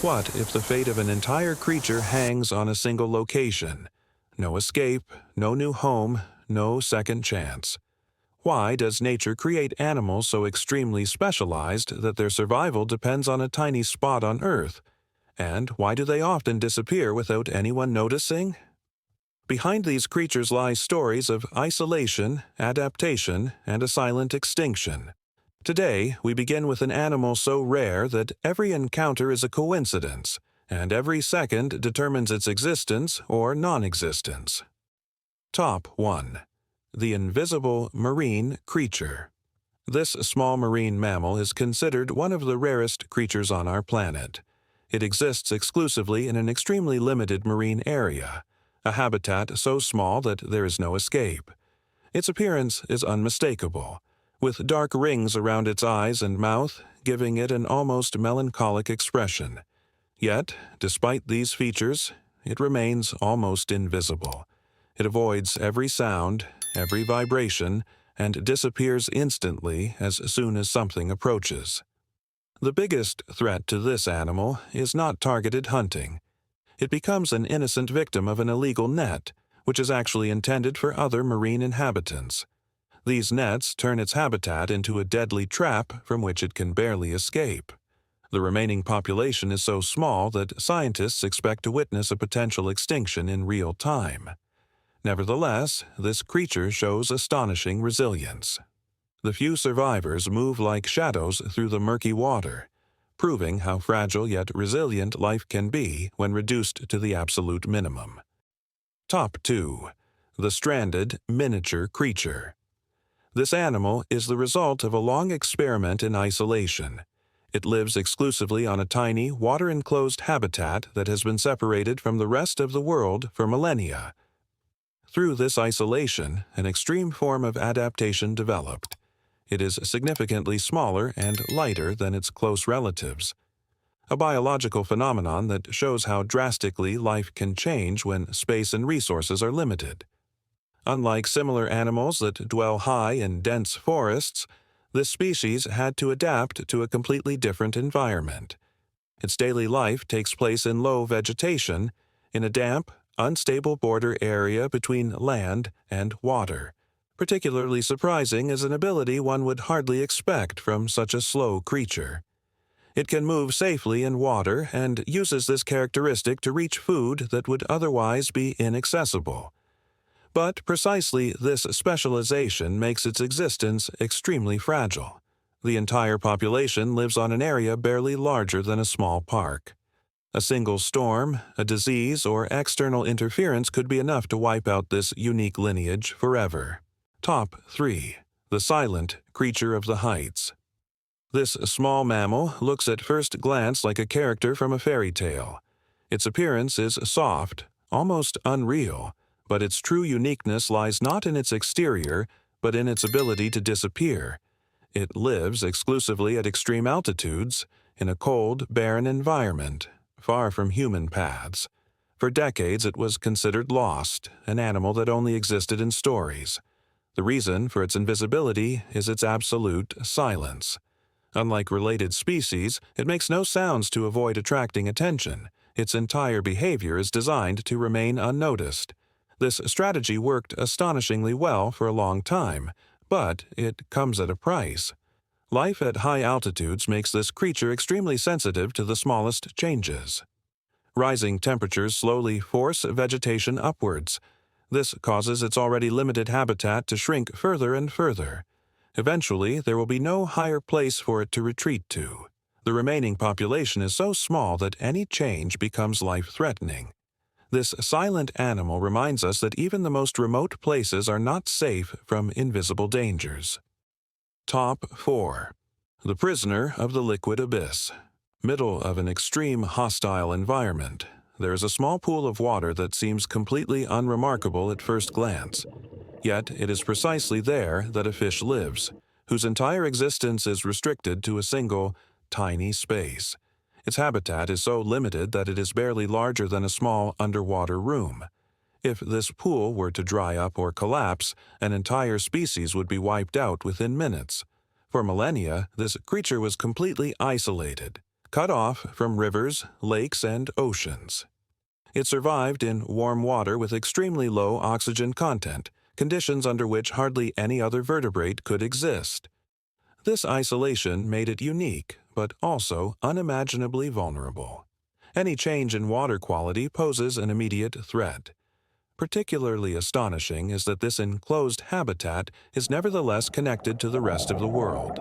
What if the fate of an entire creature hangs on a single location? No escape, no new home, no second chance. Why does nature create animals so extremely specialized that their survival depends on a tiny spot on Earth? And why do they often disappear without anyone noticing? Behind these creatures lie stories of isolation, adaptation, and a silent extinction. Today, we begin with an animal so rare that every encounter is a coincidence, and every second determines its existence or non-existence. Top 1. The invisible marine creature. This small marine mammal is considered one of the rarest creatures on our planet. It exists exclusively in an extremely limited marine area, a habitat so small that there is no escape. Its appearance is unmistakable, with dark rings around its eyes and mouth, giving it an almost melancholic expression. Yet, despite these features, it remains almost invisible. It avoids every sound, every vibration, and disappears instantly as soon as something approaches. The biggest threat to this animal is not targeted hunting. It becomes an innocent victim of an illegal net, which is actually intended for other marine inhabitants. These nets turn its habitat into a deadly trap from which it can barely escape. The remaining population is so small that scientists expect to witness a potential extinction in real time. Nevertheless, this creature shows astonishing resilience. The few survivors move like shadows through the murky water, proving how fragile yet resilient life can be when reduced to the absolute minimum. Top 2. The stranded miniature creature. This animal is the result of a long experiment in isolation. It lives exclusively on a tiny, water-enclosed habitat that has been separated from the rest of the world for millennia. Through this isolation, an extreme form of adaptation developed. It is significantly smaller and lighter than its close relatives, a biological phenomenon that shows how drastically life can change when space and resources are limited. Unlike similar animals that dwell high in dense forests, this species had to adapt to a completely different environment. Its daily life takes place in low vegetation, in a damp, unstable border area between land and water. Particularly surprising is an ability one would hardly expect from such a slow creature. It can move safely in water and uses this characteristic to reach food that would otherwise be inaccessible. But precisely this specialization makes its existence extremely fragile. The entire population lives on an area barely larger than a small park. A single storm, a disease, or external interference could be enough to wipe out this unique lineage forever. Top 3. The silent creature of the heights. This small mammal looks at first glance like a character from a fairy tale. Its appearance is soft, almost unreal, but its true uniqueness lies not in its exterior, but in its ability to disappear. It lives exclusively at extreme altitudes, in a cold, barren environment, far from human paths. For decades it was considered lost, an animal that only existed in stories. The reason for its invisibility is its absolute silence. Unlike related species, it makes no sounds to avoid attracting attention. Its entire behavior is designed to remain unnoticed. This strategy worked astonishingly well for a long time, but it comes at a price. Life at high altitudes makes this creature extremely sensitive to the smallest changes. Rising temperatures slowly force vegetation upwards. This causes its already limited habitat to shrink further and further. Eventually, there will be no higher place for it to retreat to. The remaining population is so small that any change becomes life-threatening. This silent animal reminds us that even the most remote places are not safe from invisible dangers. Top 4. The prisoner of the liquid abyss. Middle of an extreme hostile environment, there is a small pool of water that seems completely unremarkable at first glance. Yet it is precisely there that a fish lives, whose entire existence is restricted to a single, tiny space. Its habitat is so limited that it is barely larger than a small underwater room. If this pool were to dry up or collapse, an entire species would be wiped out within minutes. For millennia, this creature was completely isolated, cut off from rivers, lakes, and oceans. It survived in warm water with extremely low oxygen content, conditions under which hardly any other vertebrate could exist. This isolation made it unique, but also unimaginably vulnerable. Any change in water quality poses an immediate threat. Particularly astonishing is that this enclosed habitat is nevertheless connected to the rest of the world.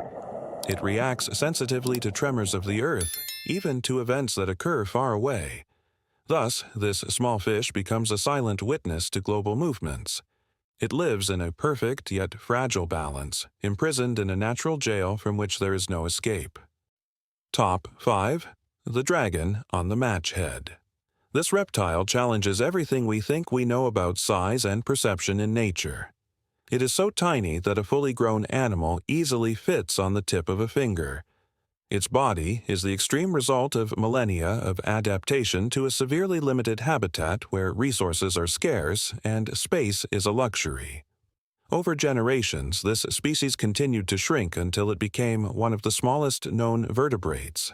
It reacts sensitively to tremors of the earth, even to events that occur far away. Thus, this small fish becomes a silent witness to global movements. It lives in a perfect yet fragile balance, imprisoned in a natural jail from which there is no escape. Top 5. The dragon on the match head. This reptile challenges everything we think we know about size and perception in nature. It is so tiny that a fully grown animal easily fits on the tip of a finger. Its body is the extreme result of millennia of adaptation to a severely limited habitat where resources are scarce and space is a luxury. Over generations, this species continued to shrink until it became one of the smallest known vertebrates.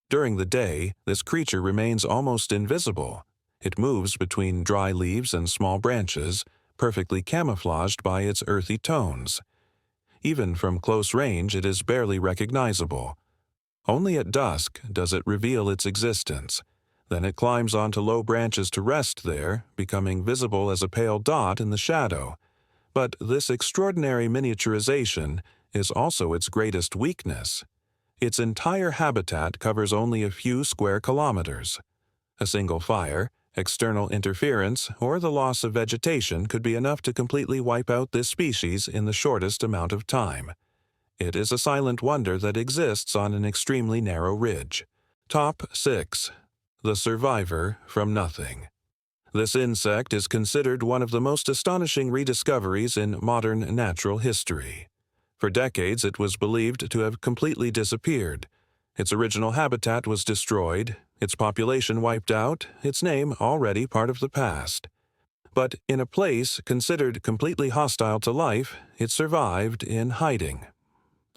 During the day, this creature remains almost invisible. It moves between dry leaves and small branches, perfectly camouflaged by its earthy tones. Even from close range, it is barely recognizable. Only at dusk does it reveal its existence. Then it climbs onto low branches to rest there, becoming visible as a pale dot in the shadow. But this extraordinary miniaturization is also its greatest weakness. Its entire habitat covers only a few square kilometers. A single fire, external interference, or the loss of vegetation could be enough to completely wipe out this species in the shortest amount of time. It is a silent wonder that exists on an extremely narrow ridge. Top 6. The survivor from nothing. This insect is considered one of the most astonishing rediscoveries in modern natural history. For decades, it was believed to have completely disappeared. Its original habitat was destroyed, its population wiped out, its name already part of the past. But in a place considered completely hostile to life, it survived in hiding.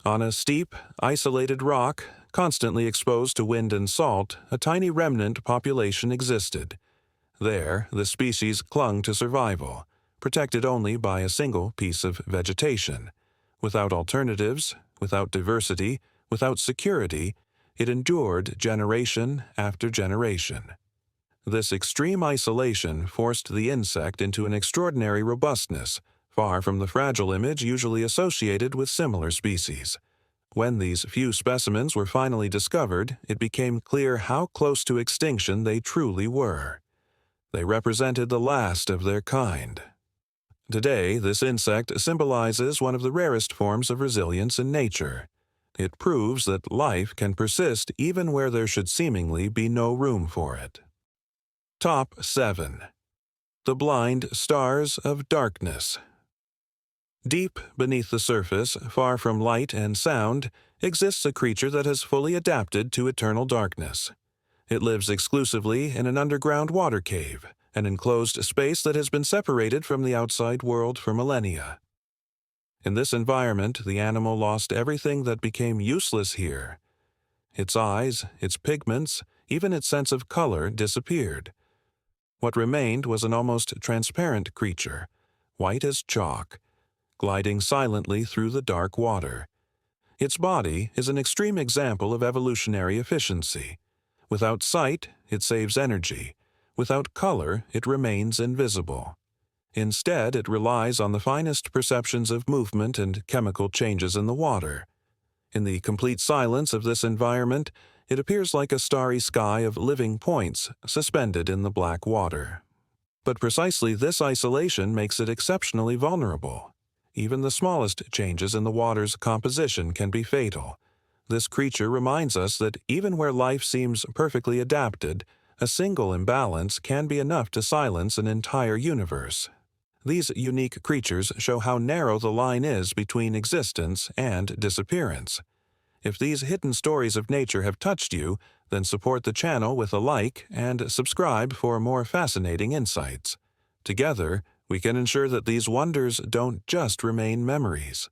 On a steep, isolated rock, constantly exposed to wind and salt, a tiny remnant population existed. There, the species clung to survival, protected only by a single piece of vegetation. Without alternatives, without diversity, without security, it endured generation after generation. This extreme isolation forced the insect into an extraordinary robustness, far from the fragile image usually associated with similar species. When these few specimens were finally discovered, it became clear how close to extinction they truly were. They represented the last of their kind. Today, this insect symbolizes one of the rarest forms of resilience in nature. It proves that life can persist even where there should seemingly be no room for it. Top 7. The blind stars of darkness. Deep beneath the surface, far from light and sound, exists a creature that has fully adapted to eternal darkness. It lives exclusively in an underground water cave, an enclosed space that has been separated from the outside world for millennia. In this environment, the animal lost everything that became useless here. Its eyes, its pigments, even its sense of color disappeared. What remained was an almost transparent creature, white as chalk, gliding silently through the dark water. Its body is an extreme example of evolutionary efficiency. Without sight, it saves energy. Without color, it remains invisible. Instead, it relies on the finest perceptions of movement and chemical changes in the water. In the complete silence of this environment, it appears like a starry sky of living points suspended in the black water. But precisely this isolation makes it exceptionally vulnerable. Even the smallest changes in the water's composition can be fatal. This creature reminds us that even where life seems perfectly adapted, a single imbalance can be enough to silence an entire universe. These unique creatures show how narrow the line is between existence and disappearance. If these hidden stories of nature have touched you, then support the channel with a like and subscribe for more fascinating insights. Together, we can ensure that these wonders don't just remain memories.